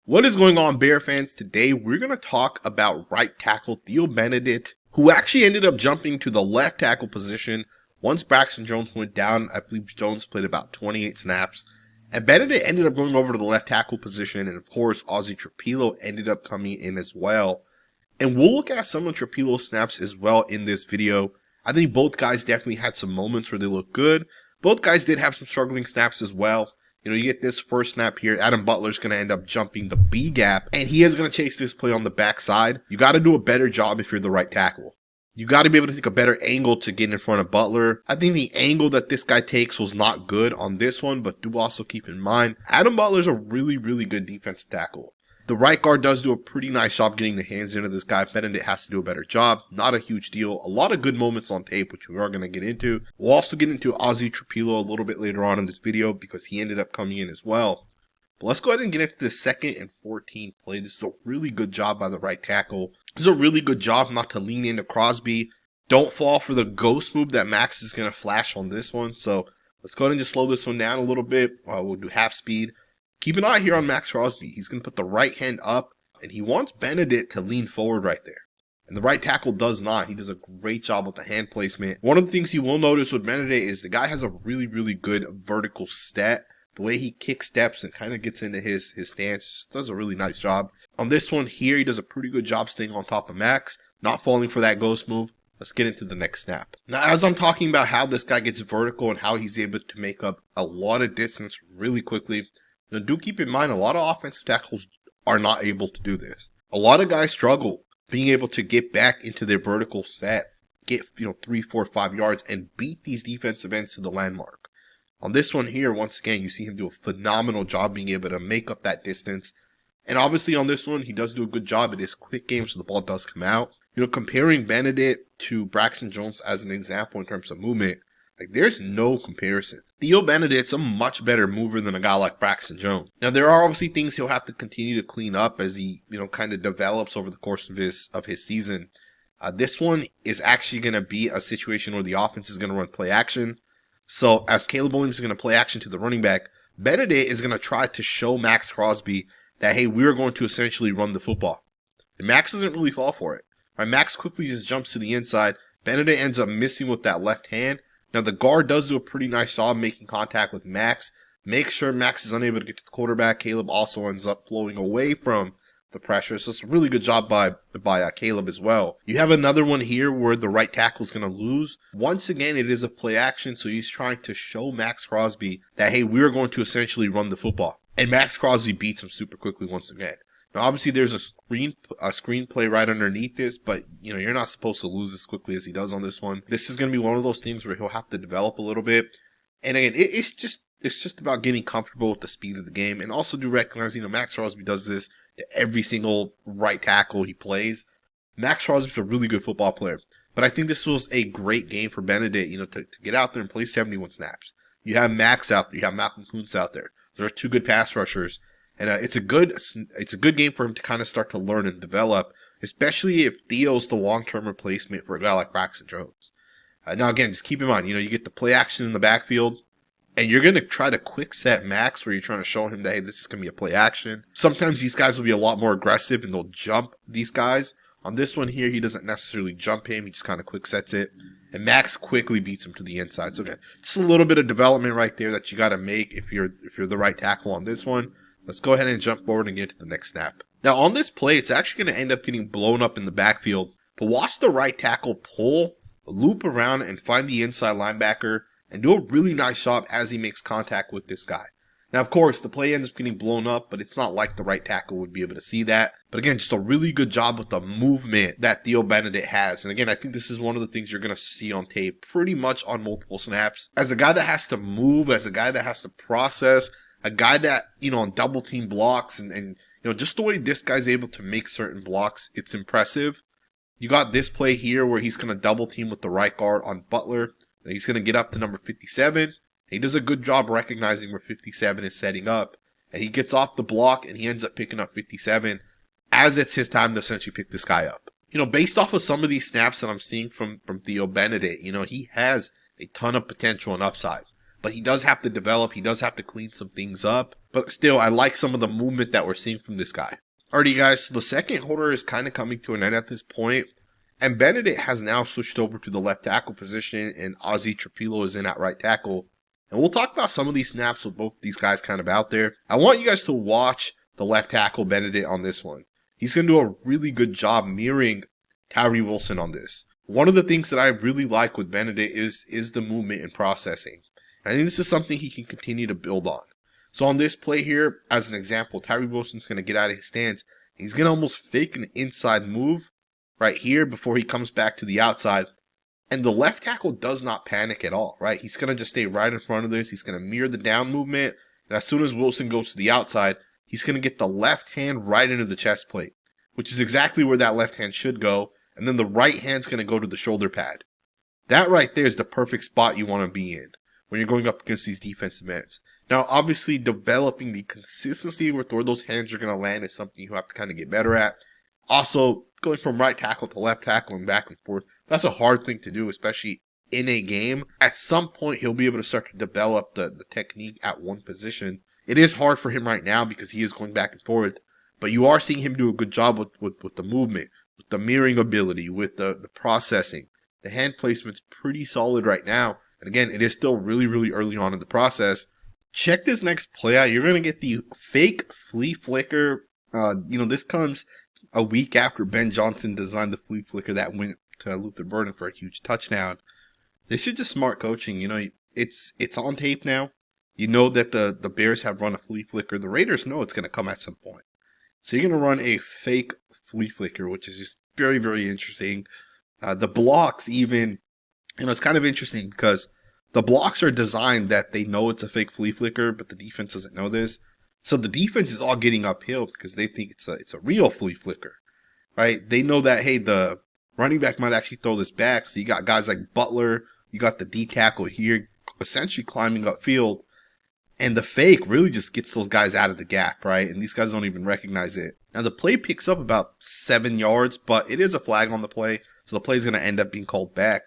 What is going on, Bear fans? Today we're going to talk about right tackle Theo Benedet, who actually ended up jumping to the left tackle position once Braxton Jones went down. I believe Jones played about 28 snaps, and Benedet ended up going over to the left tackle position, and of course Ozzy Trapilo ended up coming in as well. And we'll look at some of Trapilo's snaps as well in this video. I think both guys definitely had some moments where they looked good. Both guys did have some struggling snaps as well. You know, you get this first snap here. Adam Butler's going to end up jumping the B gap, and he is going to chase this play on the backside. You got to do a better job if you're the right tackle. You got to be able to take a better angle to get in front of Butler. I think the angle that this guy takes was not good on this one, but do also keep in mind, Adam Butler's a really, really good defensive tackle. The right guard does do a pretty nice job getting the hands into this guy. Benedict has to do a better job. Not a huge deal. A lot of good moments on tape, which we are going to get into. We'll also get into Ozzy Trapilo a little bit later on in this video because he ended up coming in as well. But let's go ahead and get into the 2nd and 14 play. This is a really good job by the right tackle. This is a really good job not to lean into Crosby. Don't fall for the ghost move that Max is going to flash on this one. So let's go ahead and just slow this one down a little bit. We'll do half speed. Keep an eye here on Max Crosby. He's going to put the right hand up, and he wants Benedict to lean forward right there. And the right tackle does not. He does a great job with the hand placement. One of the things you will notice with Benedict is the guy has a really, really good vertical stat. The way he kick steps and kind of gets into his stance just does a really nice job. On this one here, he does a pretty good job staying on top of Max, not falling for that ghost move. Let's get into the next snap. Now, as I'm talking about how this guy gets vertical and how he's able to make up a lot of distance really quickly, now, do keep in mind, a lot of offensive tackles are not able to do this. A lot of guys struggle being able to get back into their vertical set, get 3, 4, 5 yards, and beat these defensive ends to the landmark. On this one here, once again, you see him do a phenomenal job being able to make up that distance. And obviously on this one, he does do a good job. It is quick game, so the ball does come out. Comparing Benedict to Braxton Jones as an example in terms of movement, there's no comparison. Theo Benedet's a much better mover than a guy like Braxton Jones. Now, there are obviously things he'll have to continue to clean up as he, kind of develops over the course of his season. This one is actually going to be a situation where the offense is going to run play action. So, as Caleb Williams is going to play action to the running back, Benedict is going to try to show Max Crosby that, hey, we're going to essentially run the football. And Max doesn't really fall for it. Right? Max quickly just jumps to the inside. Benedict ends up missing with that left hand. Now, the guard does do a pretty nice job making contact with Max. Make sure Max is unable to get to the quarterback. Caleb also ends up flowing away from the pressure. So it's a really good job by Caleb as well. You have another one here where the right tackle is going to lose. Once again, it is a play action. So he's trying to show Max Crosby that, hey, we're going to essentially run the football. And Max Crosby beats him super quickly once again. Now, obviously, there's a screenplay right underneath this, but, you're not supposed to lose as quickly as he does on this one. This is going to be one of those things where he'll have to develop a little bit. And again, it's just about getting comfortable with the speed of the game. And also do recognize, Max Crosby does this to every single right tackle he plays. Max Crosby's a really good football player. But I think this was a great game for Benedict, to get out there and play 71 snaps. You have Max out there. You have Malcolm Kuntz out there. There are two good pass rushers. And it's a good game for him to kind of start to learn and develop, especially if Theo's the long-term replacement for a guy like Braxton Jones. Now, again, just keep in mind, you get the play action in the backfield, and you're going to try to quick set Max where you're trying to show him that, hey, this is going to be a play action. Sometimes these guys will be a lot more aggressive, and they'll jump these guys. On this one here, he doesn't necessarily jump him. He just kind of quick sets it. And Max quickly beats him to the inside. So, again, just a little bit of development right there that you got to make if you're the right tackle on this one. Let's go ahead and jump forward and get to the next snap. Now, on this play, it's actually going to end up getting blown up in the backfield. But watch the right tackle pull, loop around, and find the inside linebacker, and do a really nice job as he makes contact with this guy. Now, of course, the play ends up getting blown up, but it's not like the right tackle would be able to see that. But again, just a really good job with the movement that Theo Benedet has. And again, I think this is one of the things you're going to see on tape pretty much on multiple snaps. As a guy that has to move, as a guy that has to process, a guy that, on double team blocks and just the way this guy's able to make certain blocks, it's impressive. You got this play here where he's going to double team with the right guard on Butler. And he's going to get up to number 57. He does a good job recognizing where 57 is setting up. And he gets off the block and he ends up picking up 57 as it's his time to essentially pick this guy up. Based off of some of these snaps that I'm seeing from Theo Benedet, he has a ton of potential and upside. But he does have to develop. He does have to clean some things up. But still, I like some of the movement that we're seeing from this guy. Alrighty guys, so the second holder is kind of coming to an end at this point. And Benedict has now switched over to the left tackle position, and Ozzy Trapilo is in at right tackle. And we'll talk about some of these snaps with both these guys kind of out there. I want you guys to watch the left tackle Benedict on this one. He's going to do a really good job mirroring Tyree Wilson on this. One of the things that I really like with Benedict is the movement and processing. I think this is something he can continue to build on. So on this play here, as an example, Tyree Wilson's going to get out of his stance. He's going to almost fake an inside move right here before he comes back to the outside. And the left tackle does not panic at all, right? He's going to just stay right in front of this. He's going to mirror the down movement. And as soon as Wilson goes to the outside, he's going to get the left hand right into the chest plate, which is exactly where that left hand should go. And then the right hand's going to go to the shoulder pad. That right there is the perfect spot you want to be in when you're going up against these defensive ends. Now, obviously, developing the consistency with where those hands are going to land is something you have to kind of get better at. Also, going from right tackle to left tackle and back and forth, that's a hard thing to do, especially in a game. At some point, he'll be able to start to develop the technique at one position. It is hard for him right now because he is going back and forth, but you are seeing him do a good job with the movement, with the mirroring ability, with the processing. The hand placement's pretty solid right now. And again, it is still really, really early on in the process. Check this next play out. You're going to get the fake flea flicker. This comes a week after Ben Johnson designed the flea flicker that went to Luther Burden for a huge touchdown. This is just smart coaching. It's on tape now. You know that the Bears have run a flea flicker. The Raiders know it's going to come at some point. So you're going to run a fake flea flicker, which is just very, very interesting. The blocks even, it's kind of interesting because the blocks are designed that they know it's a fake flea flicker, but the defense doesn't know this. So the defense is all getting uphill because they think it's a real flea flicker, right? They know that, hey, the running back might actually throw this back. So you got guys like Butler, you got the D tackle here essentially climbing upfield. And the fake really just gets those guys out of the gap, right? And these guys don't even recognize it. Now the play picks up about 7 yards, but it is a flag on the play. So the play is going to end up being called back.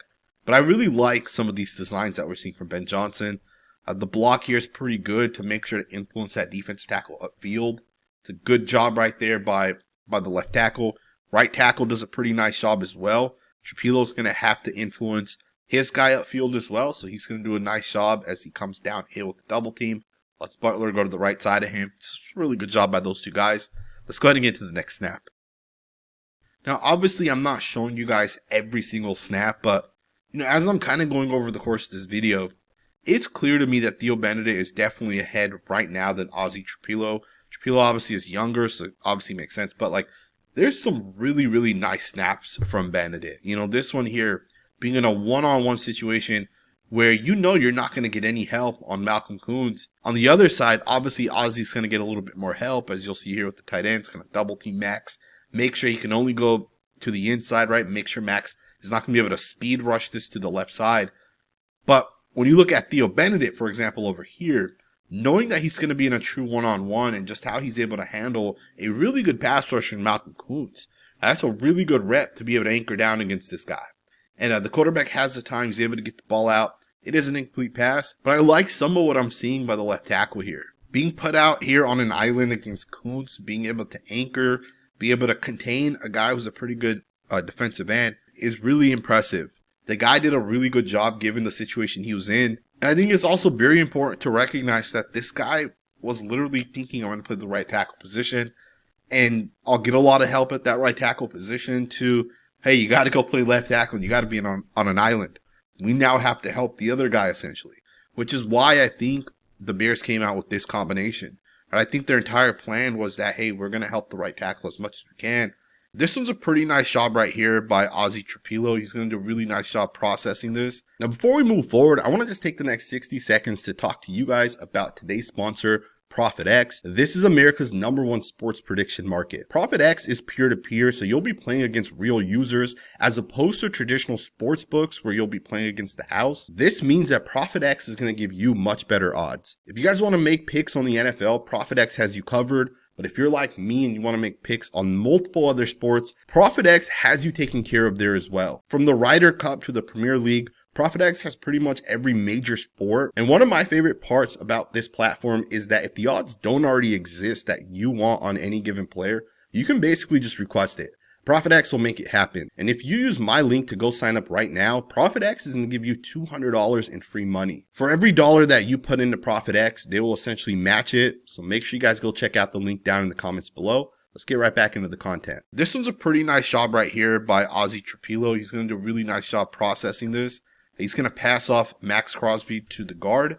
But I really like some of these designs that we're seeing from Ben Johnson. The block here is pretty good to make sure to influence that defensive tackle upfield. It's a good job right there by the left tackle. Right tackle does a pretty nice job as well. Trapilo's going to have to influence his guy upfield as well. So he's going to do a nice job as he comes downhill with the double team. Lets Butler go to the right side of him. It's a really good job by those two guys. Let's go ahead and get to the next snap. Now, obviously, I'm not showing you guys every single snap, but as I'm kind of going over the course of this video, it's clear to me that Theo Benedet is definitely ahead right now than Ozzy Trapilo. Trapilo obviously is younger, so it obviously makes sense, but there's some really, really nice snaps from Benedet. This one here, being in a one-on-one situation where you're not going to get any help on Malcolm Koonce. On the other side, obviously Ozzy's going to get a little bit more help, as you'll see here with the tight end. It's going to double team Max. Make sure he can only go to the inside, right? Make sure Max is not going to be able to speed rush this to the left side. But when you look at Theo Benedet, for example, over here, knowing that he's going to be in a true one-on-one and just how he's able to handle a really good pass rusher in Malcolm Koonce, that's a really good rep to be able to anchor down against this guy. And the quarterback has the time. He's able to get the ball out. It is an incomplete pass, but I like some of what I'm seeing by the left tackle here. Being put out here on an island against Koonce, being able to anchor, be able to contain a guy who's a pretty good defensive end is really impressive. The guy did a really good job given the situation he was in. And I think it's also very important to recognize that this guy was literally thinking, I'm going to play the right tackle position, and I'll get a lot of help at that right tackle position to, hey, you got to go play left tackle and you got to be on an island. We now have to help the other guy essentially, which is why I think the Bears came out with this combination. And I think their entire plan was that, hey, we're going to help the right tackle as much as we can. This one's a pretty nice job right here by Ozzy Trapilo. He's going to do a really nice job processing this. Now, before we move forward, I want to just take the next 60 seconds to talk to you guys about today's sponsor, ProfitX. This is America's #1 sports prediction market. ProfitX is peer-to-peer, so you'll be playing against real users as opposed to traditional sports books where you'll be playing against the house. This means that ProfitX is going to give you much better odds. If you guys want to make picks on the NFL, ProfitX has you covered. But if you're like me and you want to make picks on multiple other sports, ProfitX has you taken care of there as well. From the Ryder Cup to the Premier League, Prophet X has pretty much every major sport. And one of my favorite parts about this platform is that if the odds don't already exist that you want on any given player, you can basically just request it. Prophet X will make it happen. And if you use my link to go sign up right now, Prophet X is going to give you $200 in free money. For every dollar that you put into Prophet X, they will essentially match it. So make sure you guys go check out the link down in the comments below. Let's get right back into the content. This one's a pretty nice job right here by Ozzy Trapilo. He's going to do a really nice job processing this. He's going to pass off Max Crosby to the guard.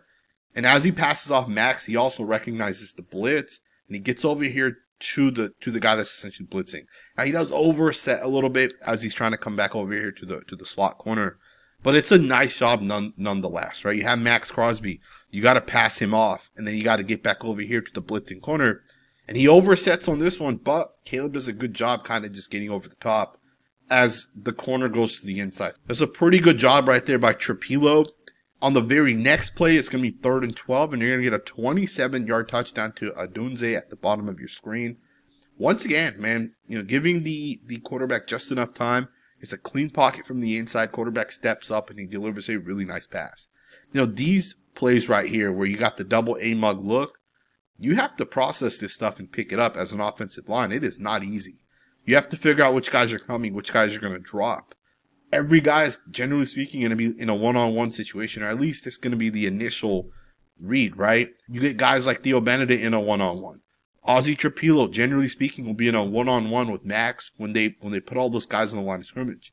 And as he passes off Max, he also recognizes the blitz. And he gets over here to the guy that's essentially blitzing. Now, he does overset a little bit as he's trying to come back over here to the slot corner. But it's a nice job nonetheless, right? You have Max Crosby. You got to pass him off. And then you got to get back over here to the blitzing corner. And he oversets on this one. But Caleb does a good job kind of just getting over the top as the corner goes to the inside. That's a pretty good job right there by Trapilo. On the very next play, it's going to be 3rd and 12, and you're going to get a 27-yard touchdown to Adunze at the bottom of your screen. Once again, man, giving the quarterback just enough time. It's a clean pocket from the inside. Quarterback steps up, and he delivers a really nice pass. These plays right here where you got the double A-mug look, you have to process this stuff and pick it up as an offensive line. It is not easy. You have to figure out which guys are coming, which guys are going to drop. Every guy is, generally speaking, going to be in a one-on-one situation, or at least it's going to be the initial read, right? You get guys like Theo Benedet in a one-on-one. Ozzy Trapilo, generally speaking, will be in a one-on-one with Max when they put all those guys on the line of scrimmage.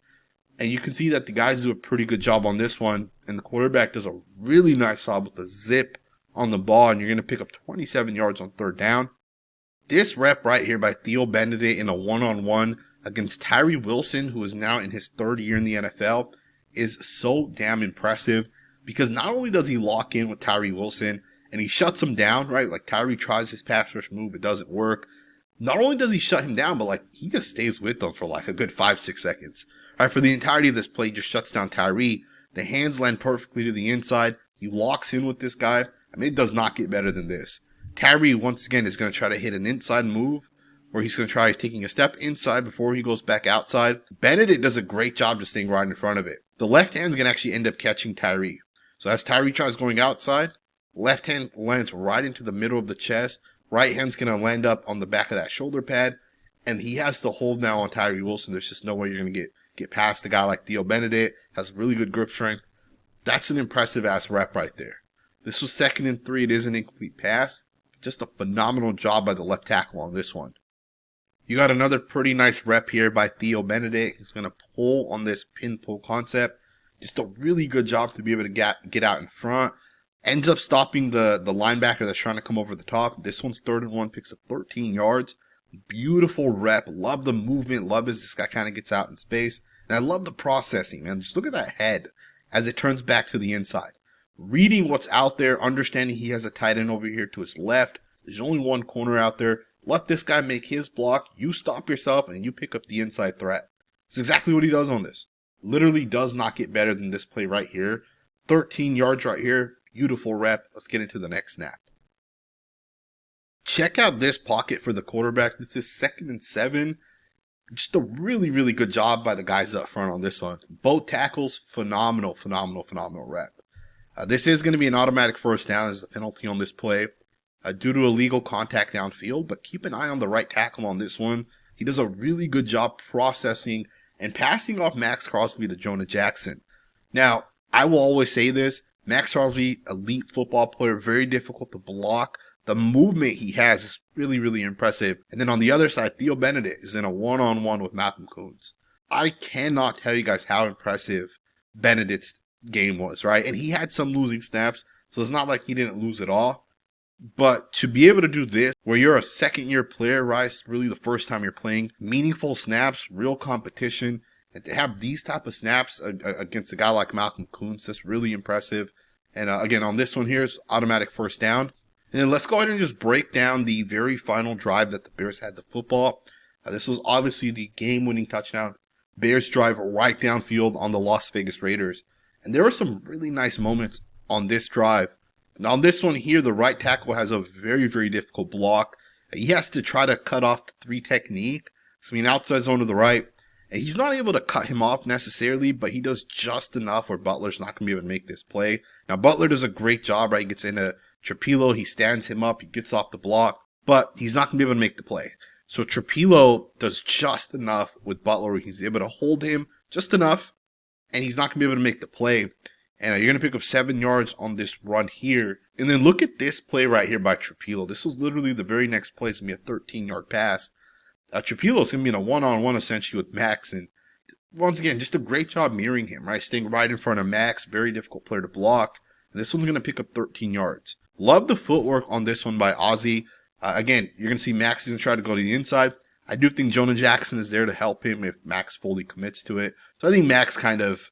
And you can see that the guys do a pretty good job on this one, and the quarterback does a really nice job with the zip on the ball, and you're going to pick up 27 yards on 3rd down. This rep right here by Theo Benedet in a one-on-one against Tyree Wilson, who is now in his 3rd year in the NFL, is so damn impressive because not only does he lock in with Tyree Wilson and he shuts him down, right? Like Tyree tries his pass rush move, it doesn't work. Not only does he shut him down, but he just stays with them for a good 5-6 seconds. Right, for the entirety of this play, he just shuts down Tyree. The hands land perfectly to the inside. He locks in with this guy. I mean, it does not get better than this. Tyree, once again, is going to try to hit an inside move where he's going to try taking a step inside before he goes back outside. Benedict does a great job just staying right in front of it. The left hand's going to actually end up catching Tyree. So as Tyree tries going outside, left hand lands right into the middle of the chest. Right hand's going to land up on the back of that shoulder pad. And he has to hold now on Tyree Wilson. There's just no way you're going to get past a guy like Theo Benedet. Has really good grip strength. That's an impressive ass rep right there. This was 2nd and 3. It is an incomplete pass. Just a phenomenal job by the left tackle on this one. You got another pretty nice rep here by Theo Benedet. He's going to pull on this pin pull concept. Just a really good job to be able to get out in front. Ends up stopping the linebacker that's trying to come over the top. This one's 3rd and 1, picks up 13 yards. Beautiful rep. Love the movement. Love as this guy kind of gets out in space. And I love the processing, man. Just look at that head as it turns back to the inside. Reading what's out there, understanding he has a tight end over here to his left. There's only one corner out there. Let this guy make his block. You stop yourself and you pick up the inside threat. It's exactly what he does on this. Literally does not get better than this play right here. 13 yards right here. Beautiful rep. Let's get into the next snap. Check out this pocket for the quarterback. This is 2nd and 7. Just a really, really good job by the guys up front on this one. Both tackles, phenomenal rep. This is going to be an automatic 1st down as the penalty on this play due to illegal contact downfield, but keep an eye on the right tackle on this one. He does a really good job processing and passing off Max Crosby to Jonah Jackson. Now, I will always say this, Max Crosby, elite football player, very difficult to block. The movement he has is really, really impressive. And then on the other side, Theo Benedet is in a one-on-one with Malcolm Koonce. I cannot tell you guys how impressive Benedict's game was, right? And he had some losing snaps, so it's not like he didn't lose at all. But to be able to do this, where you're a 2nd-year player, right? It's really the first time you're playing meaningful snaps, real competition, and to have these type of snaps against a guy like Malcolm Koonce, that's really impressive. And again, on this one here, it's automatic 1st down. And then let's go ahead and just break down the very final drive that the Bears had the football. This was obviously the game-winning touchdown. Bears drive right downfield on the Las Vegas Raiders. And there were some really nice moments on this drive. Now on this one here, the right tackle has a very, very difficult block. He has to try to cut off the 3 technique. So outside zone to the right. And he's not able to cut him off necessarily, but he does just enough where Butler's not going to be able to make this play. Now, Butler does a great job, right? He gets into Trapilo, he stands him up, he gets off the block, but he's not going to be able to make the play. So Trapilo does just enough with Butler where he's able to hold him just enough, and he's not going to be able to make the play. And you're going to pick up 7 yards on this run here. And then look at this play right here by Trapilo. This was literally the very next play. It's going to be a 13-yard pass. Trapilo is going to be in a one-on-one essentially with Max. And once again, just a great job mirroring him, right? Staying right in front of Max. Very difficult player to block. And this one's going to pick up 13 yards. Love the footwork on this one by Ozzie. Again, you're going to see Max is going to try to go to the inside. I do think Jonah Jackson is there to help him if Max fully commits to it. So I think Max kind of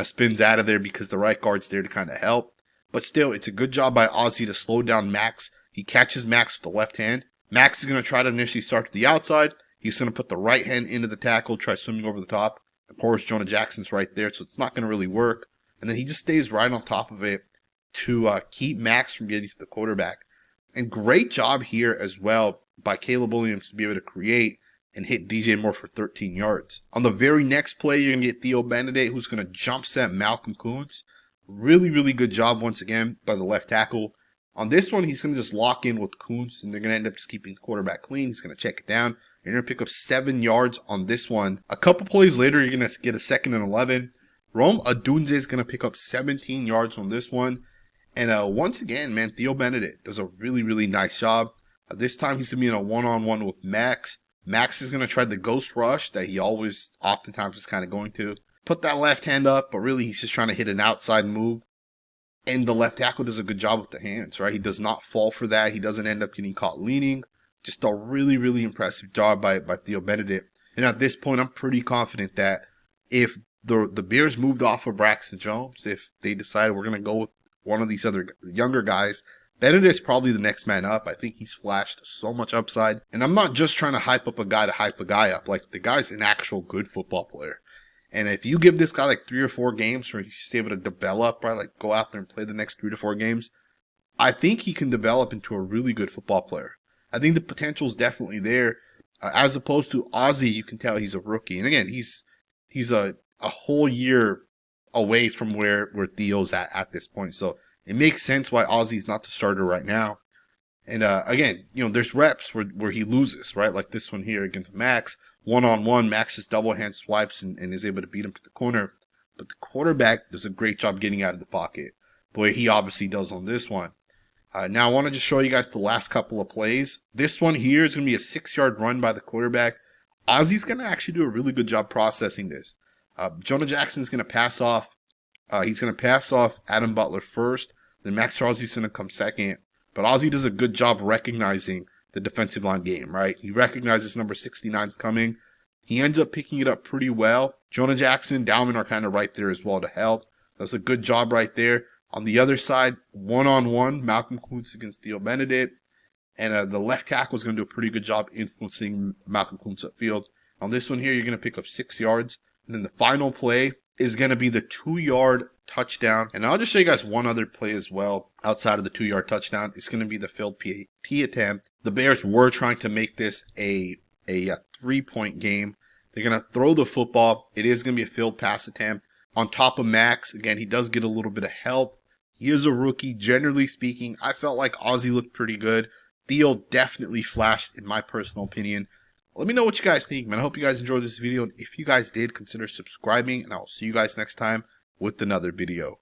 spins out of there because the right guard's there to kind of help. But still, it's a good job by Ozzie to slow down Max. He catches Max with the left hand. Max is going to try to initially start to the outside. He's going to put the right hand into the tackle, try swimming over the top. Of course, Jonah Jackson's right there, so it's not going to really work. And then he just stays right on top of it to keep Max from getting to the quarterback. And great job here as well by Caleb Williams to be able to create and hit DJ Moore for 13 yards. On the very next play, you're going to get Theo Benedet, who's going to jump set Malcolm Kuntz. Really, really good job once again by the left tackle. On this one, he's going to just lock in with Kuntz, and they're going to end up just keeping the quarterback clean. He's going to check it down. You're going to pick up 7 yards on this one. A couple plays later, you're going to get a 2nd and 11. Rome Odunze is going to pick up 17 yards on this one. And once again, man, Theo Benedet does a really, really nice job. This time, he's going to be in a one-on-one with Max. Max is going to try the ghost rush that he oftentimes is kind of going to. Put that left hand up, but really he's just trying to hit an outside move. And the left tackle does a good job with the hands, right? He does not fall for that. He doesn't end up getting caught leaning. Just a really, really impressive job by Theo Benedet. And at this point, I'm pretty confident that if the Bears moved off of Braxton Jones, if they decided we're going to go with one of these other younger guys, Benedict's probably the next man up. I think he's flashed so much upside. And I'm not just trying to hype up a guy to hype a guy up. Like, the guy's an actual good football player. And if you give this guy like 3 or 4 games where he's just able to develop, right, like go out there and play the next 3 to 4 games, I think he can develop into a really good football player. I think the potential is definitely there. As opposed to Ozzie, you can tell he's a rookie. And again, he's a whole year away from where Theo's at this point. So it makes sense why Ozzie's not the starter right now. And again, there's reps where he loses, right? Like this one here against Max. One-on-one, Max just double hand swipes and is able to beat him to the corner. But the quarterback does a great job getting out of the pocket, the way he obviously does on this one. Now I want to just show you guys the last couple of plays. This one here is going to be a 6-yard run by the quarterback. Ozzie's going to actually do a really good job processing this. Jonah Jackson's going to pass off. He's going to pass off Adam Butler first. Then Max Charles's going to come second. But Ozzie does a good job recognizing the defensive line game, right? He recognizes number 69's coming. He ends up picking it up pretty well. Jonah Jackson, Dalman are kind of right there as well to help. Does a good job right there. On the other side, one-on-one, Malcolm Kuntz against Theo Benedet. And the left tackle is going to do a pretty good job influencing Malcolm Kuntz upfield. On this one here, you're going to pick up 6 yards. And then the final play is going to be the 2-yard touchdown. And I'll just show you guys one other play as well outside of the 2-yard touchdown. It's going to be the failed PAT attempt. The Bears were trying to make this a 3-point game. They're going to throw the football. It is going to be a failed pass attempt. On top of Max, again, he does get a little bit of help. He is a rookie. Generally speaking, I felt like Ozzie looked pretty good. Theo definitely flashed, in my personal opinion. Let me know what you guys think, man. I hope you guys enjoyed this video. And if you guys did, consider subscribing. And I'll see you guys next time with another video.